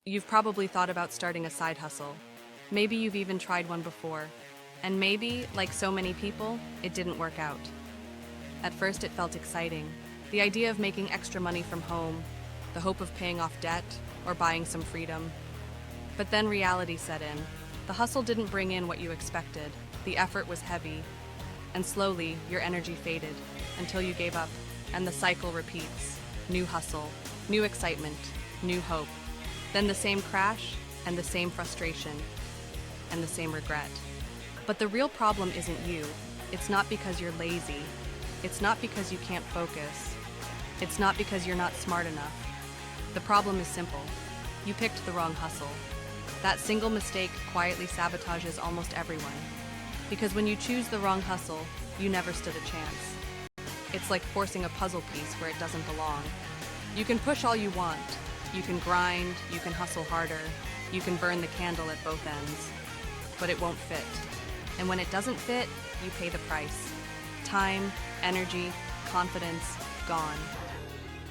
You've probably thought about starting a side hustle. Maybe you've even tried one before. And maybe, like so many people, it didn't work out. At first, it felt exciting. The idea of making extra money from home, the hope of paying off debt, or buying some freedom. But then reality set in. The hustle didn't bring in what you expected. The effort was heavy. And slowly, your energy faded until you gave up. And the cycle repeats. New hustle, new excitement, new hope. Then the same crash, and the same frustration, and the same regret. But the real problem isn't you. It's not because you're lazy. It's not because you can't focus. It's not because you're not smart enough. The problem is simple. You picked the wrong hustle. That single mistake quietly sabotages almost everyone. Because when you choose the wrong hustle, you never stood a chance. It's like forcing a puzzle piece where it doesn't belong. You can push all you want. You can grind, you can hustle harder, you can burn the candle at both ends. But it won't fit. And when it doesn't fit, you pay the price. Time, energy, confidence, gone.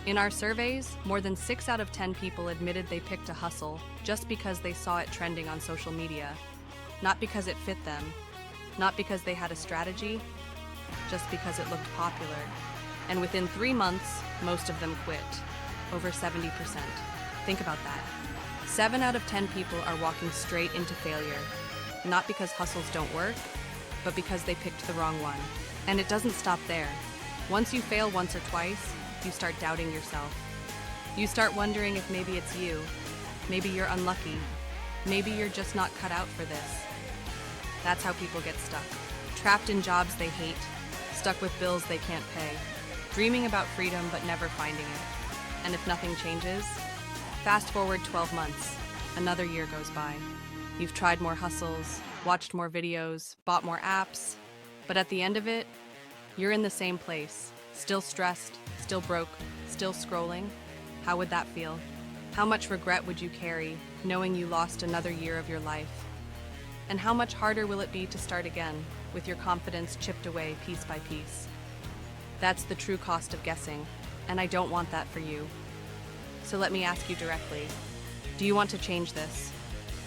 In our surveys, more than 6 out of 10 people admitted they picked a hustle just because they saw it trending on social media. Not because it fit them, not because they had a strategy, just because it looked popular. And within 3 months, most of them quit. Over 70%. Think about that. 7 out of 10 people are walking straight into failure. Not because hustles don't work, but because they picked the wrong one. And it doesn't stop there. Once you fail once or twice, you start doubting yourself. You start wondering if maybe it's you. Maybe you're unlucky. Maybe you're just not cut out for this. That's how people get stuck. Trapped in jobs they hate, stuck with bills they can't pay, dreaming about freedom but never finding it. And if nothing changes, fast forward 12 months, another year goes by. You've tried more hustles, watched more videos, bought more apps, but at the end of it, you're in the same place, still stressed, still broke, still scrolling. How would that feel? How much regret would you carry, knowing you lost another year of your life? And how much harder will it be to start again, with your confidence chipped away piece by piece? That's the true cost of guessing, and I don't want that for you. So let me ask you directly, do you want to change this?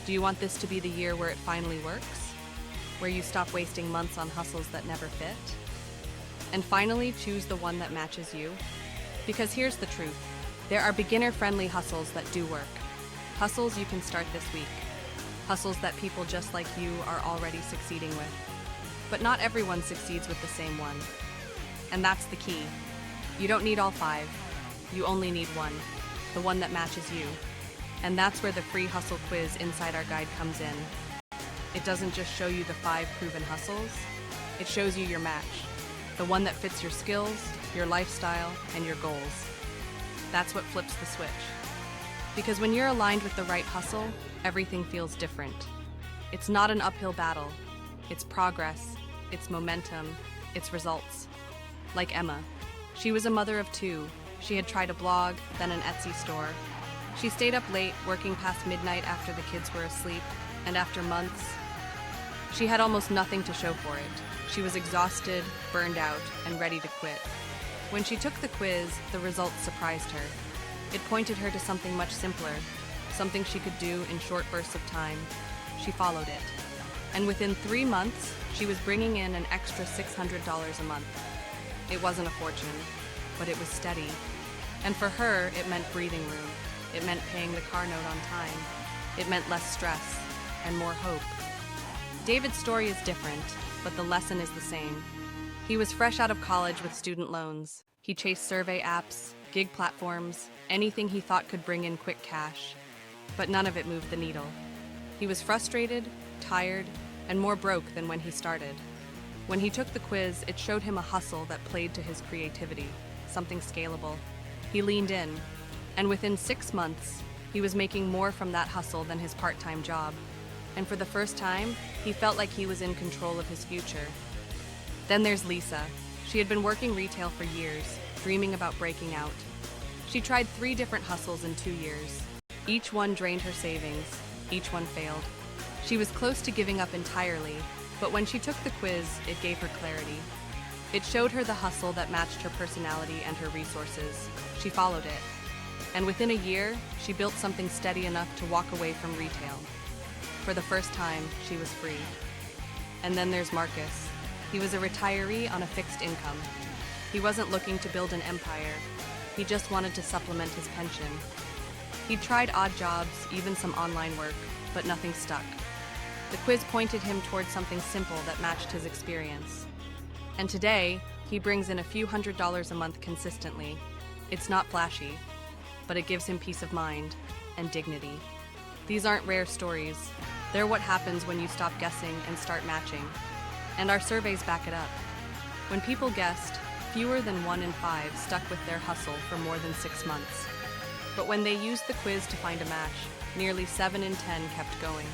Do you want this to be the year where it finally works? Where you stop wasting months on hustles that never fit? And finally choose the one that matches you? Because here's the truth. There are beginner-friendly hustles that do work. Hustles you can start this week. Hustles that people just like you are already succeeding with. But not everyone succeeds with the same one. And that's the key. You don't need all 5. You only need one. The one that matches you. And that's where the free hustle quiz inside our guide comes in. It doesn't just show you the 5 proven hustles. It shows you your match. The one that fits your skills, your lifestyle, and your goals. That's what flips the switch. Because when you're aligned with the right hustle, everything feels different. It's not an uphill battle. It's progress, it's momentum, it's results. Like Emma. She was a mother of 2. She had tried a blog, then an Etsy store. She stayed up late, working past midnight after the kids were asleep, and after months, she had almost nothing to show for it. She was exhausted, burned out, and ready to quit. When she took the quiz, the results surprised her. It pointed her to something much simpler, something she could do in short bursts of time. She followed it. And within 3 months, she was bringing in an extra $600 a month. It wasn't a fortune, but it was steady. And for her, it meant breathing room. It meant paying the car note on time. It meant less stress and more hope. David's story is different, but the lesson is the same. He was fresh out of college with student loans. He chased survey apps, gig platforms, anything he thought could bring in quick cash. But none of it moved the needle. He was frustrated, tired, and more broke than when he started. When he took the quiz, it showed him a hustle that played to his creativity, something scalable. He leaned in, and within 6 months, he was making more from that hustle than his part-time job. And for the first time, he felt like he was in control of his future. Then there's Lisa. She had been working retail for years, dreaming about breaking out. She tried 3 different hustles in 2 years. Each one drained her savings. Each one failed. She was close to giving up entirely, but when she took the quiz, it gave her clarity. It showed her the hustle that matched her personality and her resources. She followed it. And within a year, she built something steady enough to walk away from retail. For the first time, she was free. And then there's Marcus. He was a retiree on a fixed income. He wasn't looking to build an empire. He just wanted to supplement his pension. He'd tried odd jobs, even some online work, but nothing stuck. The quiz pointed him towards something simple that matched his experience. And today, he brings in a few $100s a month consistently. It's not flashy, but it gives him peace of mind and dignity. These aren't rare stories. They're what happens when you stop guessing and start matching. And our surveys back it up. When people guessed, fewer than 1 in 5 stuck with their hustle for more than 6 months. But when they used the quiz to find a match, nearly 7 in 10 kept going.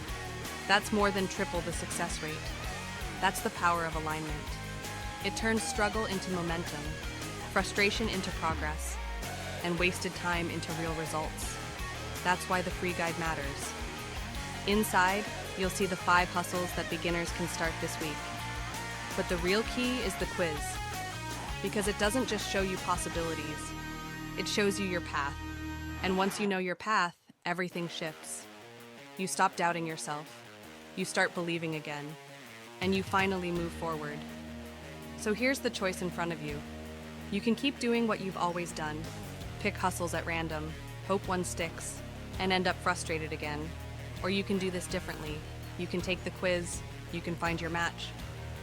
That's more than triple the success rate. That's the power of alignment. It turns struggle into momentum, frustration into progress, and wasted time into real results. That's why the free guide matters. Inside, you'll see the 5 hustles that beginners can start this week. But the real key is the quiz, because it doesn't just show you possibilities, it shows you your path. And once you know your path, everything shifts. You stop doubting yourself, you start believing again, and you finally move forward. So here's the choice in front of you. You can keep doing what you've always done, pick hustles at random, hope one sticks, and end up frustrated again. Or you can do this differently. You can take the quiz, you can find your match,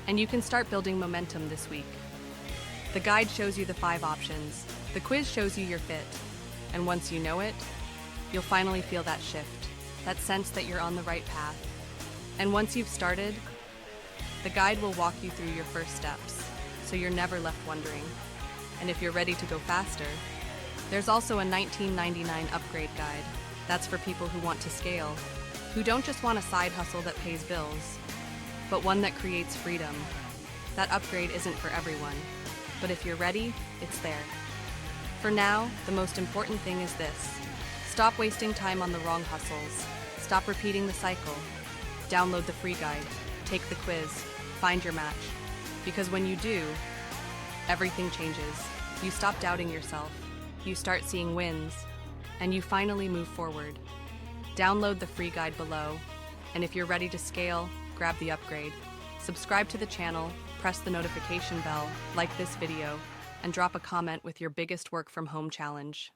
and you can start building momentum this week. The guide shows you the 5 options. The quiz shows you your fit. And once you know it, you'll finally feel that shift, that sense that you're on the right path. And once you've started, the guide will walk you through your first steps, so you're never left wondering. And if you're ready to go faster, there's also a $19.99 upgrade guide. That's for people who want to scale, who don't just want a side hustle that pays bills, but one that creates freedom. That upgrade isn't for everyone, but if you're ready, it's there. For now, the most important thing is this. Stop wasting time on the wrong hustles. Stop repeating the cycle. Download the free guide, take the quiz, find your match. Because when you do, everything changes. You stop doubting yourself, you start seeing wins, and you finally move forward. Download the free guide below, and if you're ready to scale, grab the upgrade. Subscribe to the channel, press the notification bell, like this video, and drop a comment with your biggest work from home challenge.